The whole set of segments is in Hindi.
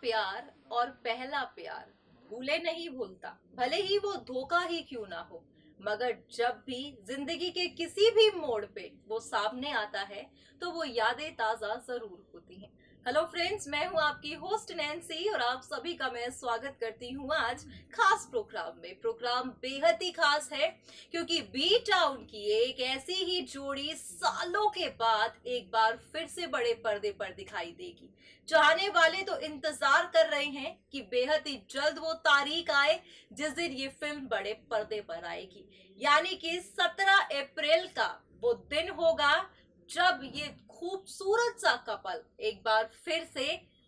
प्यार और पहला प्यार भूले नहीं भूलता, भले ही वो धोखा ही क्यों ना हो, मगर जब भी जिंदगी के किसी भी मोड़ पे वो सामने आता है तो वो यादें ताजा जरूर होती हैं। हेलो फ्रेंड्स, मैं हूं आपकी होस्ट नैन्सी और आप सभी का मैं स्वागत करती हूं आज खास प्रोग्राम में। प्रोग्राम बेहद ही खास है क्योंकि बी टाउन की एक ऐसी ही जोड़ी सालों के बाद एक बार फिर से बड़े पर्दे पर दिखाई देगी। चाहने वाले तो इंतजार कर रहे हैं कि बेहद ही जल्द वो तारीख आए जिस दिन ये फिल्म बड़े पर्दे पर आएगी, यानी कि 17 अप्रैल का वो दिन होगा जब ये खूबसूरत सा कपल एक बार फिर से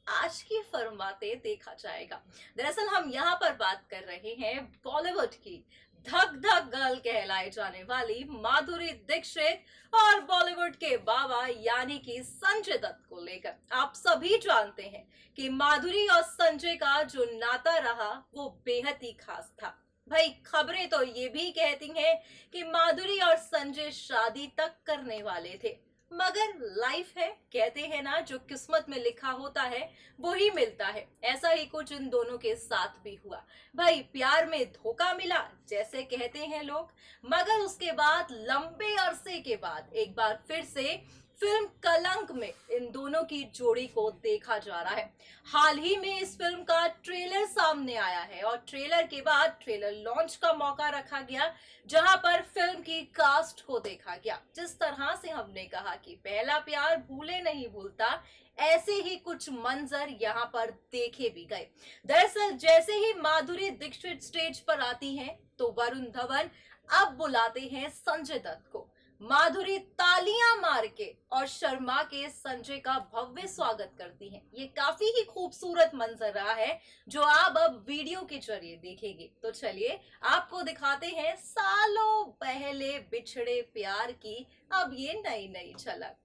आशिकी फरमाते देखा जाएगा। दरअसल हम यहाँ पर बात कर रहे हैं बॉलीवुड की धक धक गर्ल कहलाए जाने वाली माधुरी दीक्षित और बॉलीवुड के बाबा यानी कि संजय दत्त को लेकर। आप सभी जानते हैं कि माधुरी और संजय का जो नाता रहा वो बेहद ही खास था। भाई खबरें तो ये भी कहती हैं कि माधुरी और संजय शादी तक करने वाले थे, मगर लाइफ है, कहते हैं ना, जो किस्मत में लिखा होता है वो ही मिलता है। ऐसा ही कुछ इन दोनों के साथ भी हुआ। भाई प्यार में धोखा मिला जैसे कहते हैं लोग, मगर उसके बाद लंबे अरसे के बाद एक बार फिर से फिल्म कलंक में इन दोनों की जोड़ी को देखा जा रहा है। हाल ही में इस फिल्म का ट्रेलर सामने आया है और ट्रेलर के बाद ट्रेलर लॉन्च का मौका रखा गया, जहां पर फिल्म की कास्ट को देखा गया। जिस तरह से हमने कहा कि पहला प्यार भूले नहीं भूलता, ऐसे ही कुछ मंजर यहाँ पर देखे भी गए। दरअसल जैसे ही माधुरी दीक्षित स्टेज पर आती हैं तो वरुण धवन अब बुलाते हैं संजय दत्त को। माधुरी तालियां मार के और शर्मा के संजय का भव्य स्वागत करती हैं। ये काफी ही खूबसूरत मंजर रहा है जो आप अब वीडियो के जरिए देखेंगे। तो चलिए आपको दिखाते हैं सालों पहले बिछड़े प्यार की अब ये नई नई झलक।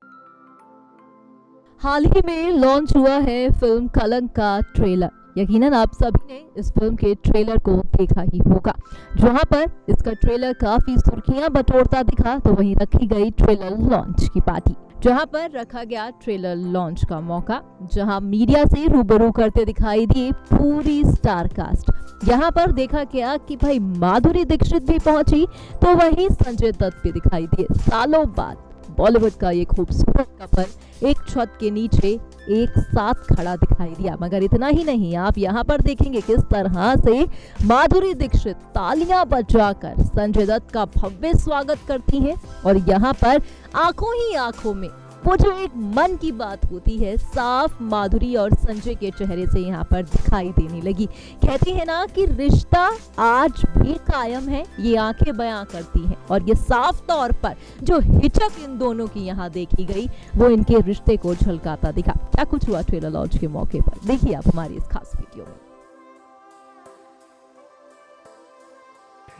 हाल ही में लॉन्च हुआ है फिल्म कलंक का ट्रेलर। यकीनन आप सभी ने इस फिल्म के ट्रेलर को देखा ही होगा। जहां पर इसका ट्रेलर काफी सुर्खियां बटोरता दिखा तो वहीं रखी गई ट्रेलर लॉन्च की पार्टी, जहां पर रखा गया ट्रेलर लॉन्च का मौका, जहां मीडिया से रूबरू करते दिखाई दी पूरी स्टार कास्ट। यहाँ पर देखा गया कि भाई माधुरी दीक्षित भी पहुंची तो वहीं संजय दत्त भी दिखाई दिए। सालों बाद बॉलीवुड का ये खूबसूरत कपल एक छत के नीचे एक साथ खड़ा दिखाई दिया। मगर इतना ही नहीं, आप यहाँ पर देखेंगे किस तरह से माधुरी दीक्षित तालियां बजाकर संजय दत्त का भव्य स्वागत करती हैं और यहाँ पर आंखों ही आंखों में वो जो एक मन की बात होती है साफ माधुरी और संजय के चेहरे से यहाँ पर दिखाई देने लगी। कहती है ना कि रिश्ता आज भी कायम है, ये आंखें बयां करती हैं और ये साफ तौर पर जो हिचक इन दोनों की यहाँ देखी गई वो इनके रिश्ते को झलकाता दिखा। क्या कुछ हुआ ट्रेलर लॉन्च के मौके पर, देखिए आप हमारी इस खास वीडियो में।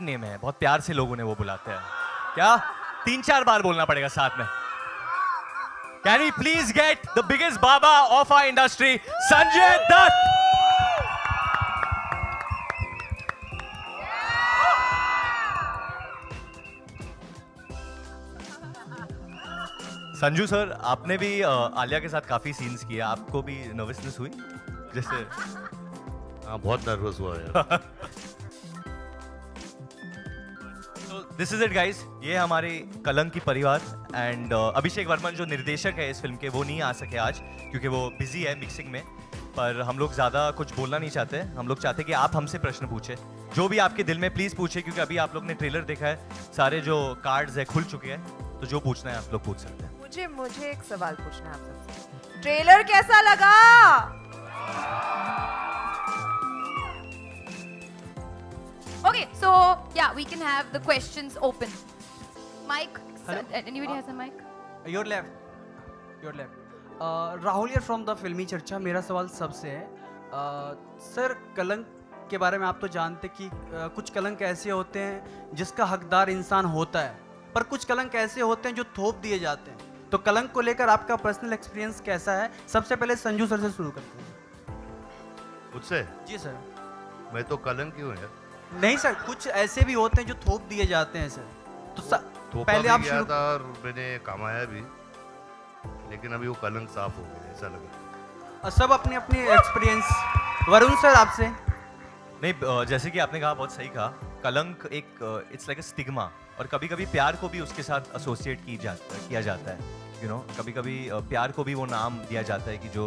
नेम है, बहुत प्यार से लोगों ने वो बुलाते हैं। क्या 3-4 बार बोलना पड़ेगा साथ में। Can we please get the biggest baba of our industry, Sanjay Dutt? Sanju sir, आपने भी आलिया के साथ काफी सीन्स किए, आपको भी नर्वसनेस हुई? जैसे हाँ, बहुत नर्वस हुआ यार। दिस इज इट गाइस, ये हमारे कलंक की परिवार एंड अभिषेक वर्मन जो निर्देशक है इस फिल्म के, वो नहीं आ सके आज क्योंकि वो बिजी है मिक्सिंग में। पर हम लोग ज़्यादा कुछ बोलना नहीं चाहते, हम लोग चाहते कि आप हमसे प्रश्न पूछे, जो भी आपके दिल में प्लीज़ पूछे, क्योंकि अभी आप लोग ने ट्रेलर देखा है, सारे जो कार्ड्स है खुल चुके हैं, तो जो पूछना है आप लोग पूछ सकते हैं। मुझे एक सवाल पूछना है आप सबसे, ट्रेलर कैसा लगा? Okay, so yeah, we can have the questions open. Mike, anybody has a mic? Your left. Rahul यार फ्रॉम द फिल्मी चर्चा। मेरा सवाल सबसे है, सर कलंक के बारे में आप तो जानते कि कुछ कलंक ऐसे होते हैं जिसका हकदार इंसान होता है, पर कुछ कलंक ऐसे होते हैं जो थोप दिए जाते हैं। तो कलंक को लेकर आपका पर्सनल एक्सपीरियंस कैसा है? सबसे पहले संजू सर से शुरू करते हैं। मुझसे? जी सर। मैं तो कलंक क्यों है? नहीं सर, कुछ ऐसे भी होते हैं जो थोप दिए जाते हैं सर। तो पहले आप शुरू और मैंने कमाया भी, लेकिन अभी वो कलंक साफ हो गया, ऐसा लगा। सब अपनी अपनी एक्सपीरियंस। वरुण सर आपसे। नहीं, जैसे कि आपने कहा, बहुत सही कहा, कलंक एक इट्स लाइक अ स्टिग्मा, और कभी कभी प्यार को भी उसके साथ एसोसिएट किया जाता है, यू नो, कभी कभी प्यार को भी वो नाम दिया जाता है कि जो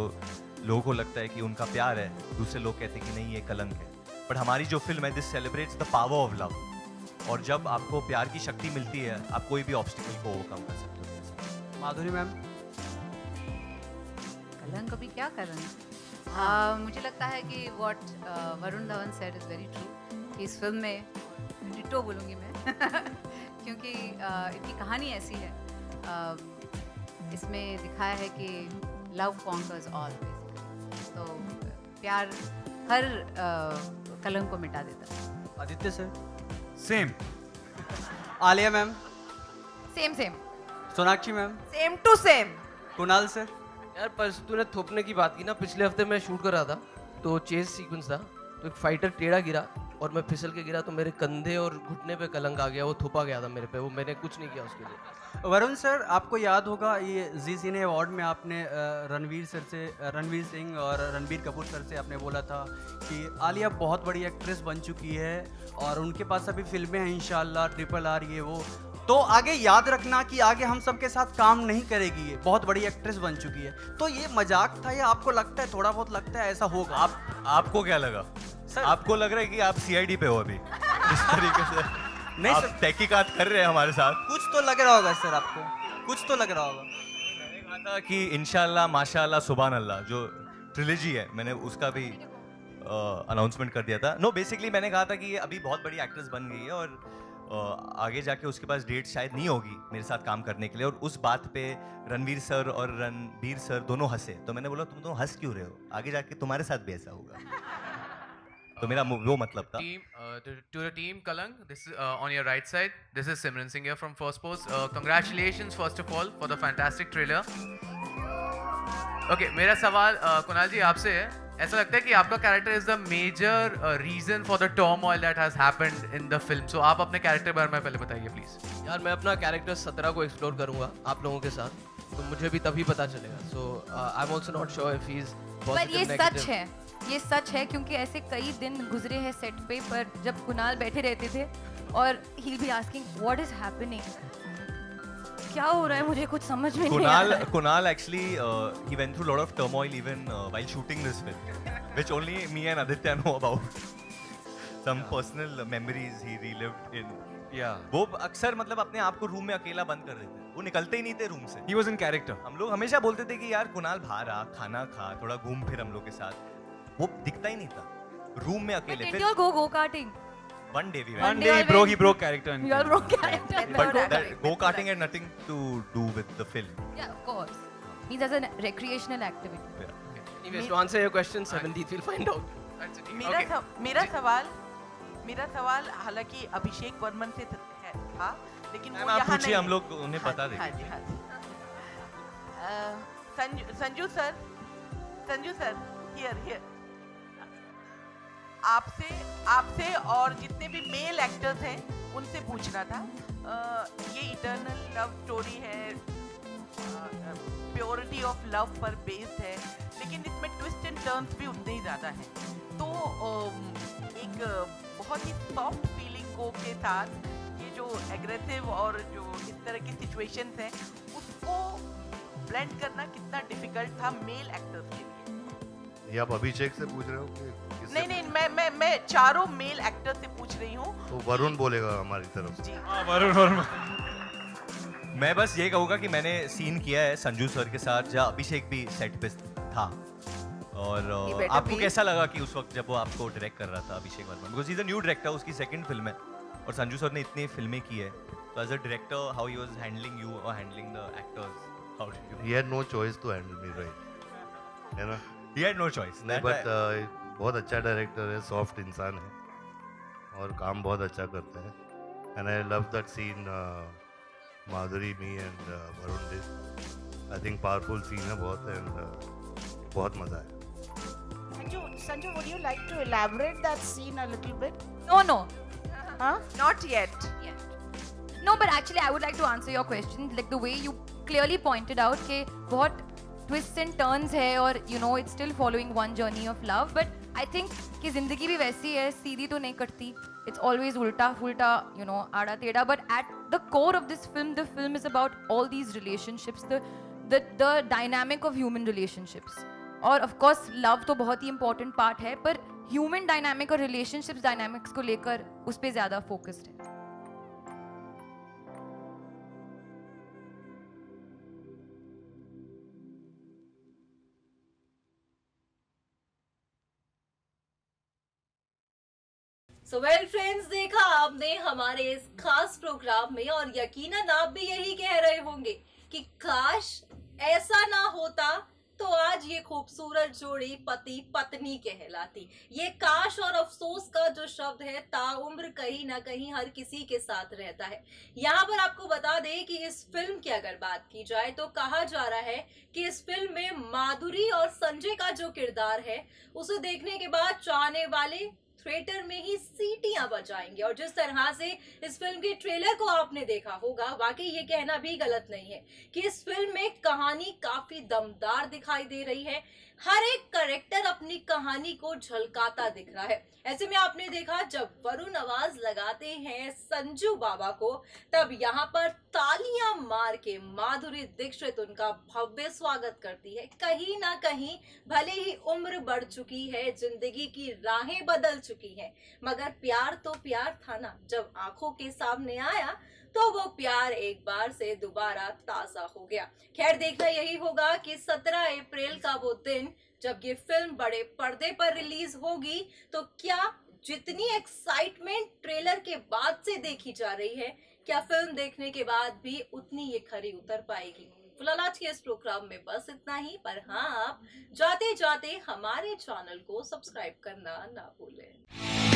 लोगों को लगता है कि उनका प्यार है, दूसरे लोग कहते हैं कि नहीं ये कलंक है। बट हमारी जो फिल्म है this celebrates the power of love, और जब आपको प्यार की शक्ति मिलती है आप कोई भी ऑब्स्टिकल को ओवरकम कर सकते हो। माधुरी मैम। कलंक अभी क्या कर रहे हैं? मुझे लगता है कि what Varun Dhawan said is very true. इस फिल्म में डिटो बोलूँगी मैं क्योंकि इनकी कहानी ऐसी है, इसमें दिखाया है कि लव कॉन्कर्स ऑल, तो प्यार हर कलंक को मिटा देता है। Aditya sir. Same. Alia ma'am. Same. Sonakshi ma'am. Same to same. Kunal sir. यार पर तूने थोपने की बात की ना, पिछले हफ्ते मैं शूट कर रहा था, तो चेस सीक्वेंस था, तो एक फाइटर टेढ़ा गिरा और मैं फिसल के गिरा, तो मेरे कंधे और घुटने पे कलंक आ गया, वो थोपा गया था मेरे पे, वो मैंने कुछ नहीं किया उसके लिए। वरुण सर, आपको याद होगा ये जी सिने अवार्ड में आपने रणवीर सिंह और रणबीर कपूर सर से आपने बोला था कि आलिया बहुत बड़ी एक्ट्रेस बन चुकी है और उनके पास अभी फिल्में हैं इंशाल्लाह, RRR ये वो, तो आगे याद रखना कि आगे हम सबके साथ काम नहीं करेगी, ये बहुत बड़ी एक्ट्रेस बन चुकी है। तो ये मजाक था या आपको लगता है, थोड़ा बहुत लगता है ऐसा होगा? आपको क्या लगा सर? आपको लग रहा है कि आप CID पे हो अभी इस तरीके से? नहीं आप सर, तहकीकात कर रहे हैं हमारे साथ। कुछ तो लग रहा होगा सर, आपको कुछ तो लग रहा होगा। मैंने कहा था कि इंशाल्लाह माशाल्लाह सुभान अल्लाह जो ट्रिलॉजी है, मैंने उसका भी अनाउंसमेंट कर दिया था। नो, बेसिकली मैंने कहा था कि ये अभी बहुत बड़ी एक्ट्रेस बन गई है और आगे जाके उसके पास डेट शायद नहीं होगी मेरे साथ काम करने के लिए, और उस बात पे रणवीर सर और रणबीर सर दोनों हंसे, तो मैंने बोला तुम दोनों हंस क्यों रहे हो, आगे जाके तुम्हारे साथ भी ऐसा होगा। तो मेरा वो मतलब था। To the team Kalang, this is on your right side. This is Simran Singh here from First Post. Congratulations first of all for the fantastic trailer. Okay, मेरा सवाल कुणाल जी आपसे है। ऐसा लगता है कि आपका character is the major reason for the turmoil that has happened in the film. So आप अपने कैरेक्टर के बारे में पहले बताइए प्लीज। यार मैं अपना कैरेक्टर 17 को एक्सप्लोर करूंगा आप लोगों के साथ, तो मुझे भी तभी पता चलेगा। So I am also not sure if he is पर ये सच है, ये सच है क्योंकि ऐसे कई दिन गुजरे हैं सेट पे, पर जब कुणाल बैठे रहते थे और he be asking what is happening, क्या हो रहा है, मुझे कुछ समझ में नहीं आ रहा है। Kunal actually he went through a lot of turmoil even while shooting this film, which only me and Aditya know about. Some personal memories he relived in. Yeah. वो अक्सर मतलब अपने आप को रूम में अकेला बंद कर देते, वो निकलते ही नहीं थे रूम से। He was in character. हम लोग हमेशा बोलते थे कि यार कुणाल बाहर आ, खाना खा, थोड़ा घूम फिर हम लोग के साथ, वो दिखता ही नहीं था रूम में अकेले। Did you all go karting? One day we went. One day he broke character. You all broke character. But that go-karting had nothing to do with the film. Yeah, of course. Means as a recreational activity. Anyways, to answer your question, 17th we'll find out. मेरा सवाल हालांकि अभिषेक वर्मन से था, लेकिन वो आप यहाँ पूछिए, नहीं। हम लोग उन्हें बता देंगे। हाँ जी, हाँ जी। संजू सर, हियर आपसे और जितने भी मेल एक्टर्स हैं उनसे पूछना था, ये इटर्नल लव स्टोरी है, प्योरिटी ऑफ लव पर बेस्ड है, लेकिन इसमें ट्विस्ट एंड टर्न्स भी उतने ही ज़्यादा हैं, तो एक बहुत ही सॉफ्ट फीलिंग को के साथ ये जो एग्रेसिव और जो इस तरह की सिचुएशंस हैं उसको ब्लेंड करना कितना डिफिकल्ट था मेल एक्टर्स के लिए? ये आप अभिषेक से पूछ रहे हो कि किससे? नहीं, मैं चारों मेल एक्टर से पूछ रही हूँ। तो वरुण बोलेगा हमारी तरफ से। वरुण। मैं बस ये कहूँगा कि मैंने सीन किया है संजू सर के साथ, जहाँ अभिषेक भी सेट पे था, और आपको कैसा लगा कि उस वक्त जब वो आपको डायरेक्ट कर रहा था, Abhishek Varma, because he is a new director, उसकी सेकंड फिल्म है, और संजू सर ने इतनी फिल्में की है, तो as a director how he was handling you और handling the actors, how did you? He had no choice to handle me, right? है ना? He had no choice. But बहुत अच्छा डायरेक्टर है, सॉफ्ट इंसान है और काम बहुत अच्छा करता है, and I love that scene Madhuri, me and Varun did. I think powerful scene है बहुत, एंड बहुत मजा है। Sanju, would you like to elaborate that scene a little bit? No. Huh? Not yet. No, but actually I would like to answer your question, like the way you clearly pointed out कि बहुत ट्विस्ट एंड टर्न्स है और you know it's still following one journey of love, but I think कि जिंदगी भी वैसी है, सीधी तो नहीं कटती, इट्स ऑलवेज उल्टा फुल्टा, यू नो, आड़ा टेढ़ा, but at the core of this film, the film is about all these relationships, the dynamic of human relationships, और ऑफ कोर्स लव तो बहुत ही इंपॉर्टेंट पार्ट है, पर ह्यूमन डायनामिक और रिलेशनशिप्स डायनामिक्स को लेकर उस पर ज़्यादा फोकस्ड है। सो वेल फ्रेंड्स, देखा आपने हमारे इस खास प्रोग्राम में, और यकीनन आप भी यही कह रहे होंगे कि काश ऐसा ना होता तो आज ये खूबसूरत जोड़ी पति पत्नी कहलाती। ये काश और अफसोस का जो शब्द है ताउम्र कहीं ना कहीं हर किसी के साथ रहता है। यहाँ पर आपको बता दें कि इस फिल्म की अगर बात की जाए तो कहा जा रहा है कि इस फिल्म में माधुरी और संजय का जो किरदार है उसे देखने के बाद चाहने वाले थिएटर में ही सीटियां बजाएंगे। और जिस तरह से इस फिल्म के ट्रेलर को आपने देखा होगा, वाकई ये कहना भी गलत नहीं है कि इस फिल्म में कहानी काफी दमदार दिखाई दे रही है। हर एक कैरेक्टर अपनी कहानी को झलकाता दिख रहा है। ऐसे में आपने देखा जब वरुण आवाज लगाते हैं संजू बाबा को, तब यहाँ पर तालियां मार के माधुरी दीक्षित उनका भव्य स्वागत करती है। कहीं ना कहीं भले ही उम्र बढ़ चुकी है, जिंदगी की राहें बदल चुकी हैं, मगर प्यार तो प्यार था ना। जब आंखों के सामने आया तो वो प्यार एक बार से दोबारा ताजा हो गया। खैर, देखना यही होगा कि 17 अप्रैल का वो दिन जब ये फिल्म बड़े पर्दे पर रिलीज होगी तो क्या जितनी एक्साइटमेंट ट्रेलर के बाद से देखी जा रही है, क्या फिल्म देखने के बाद भी उतनी ये खरी उतर पाएगी। फिलहाल आज के इस प्रोग्राम में बस इतना ही, पर हाँ, आप जाते जाते हमारे चैनल को सब्सक्राइब करना ना भूलें।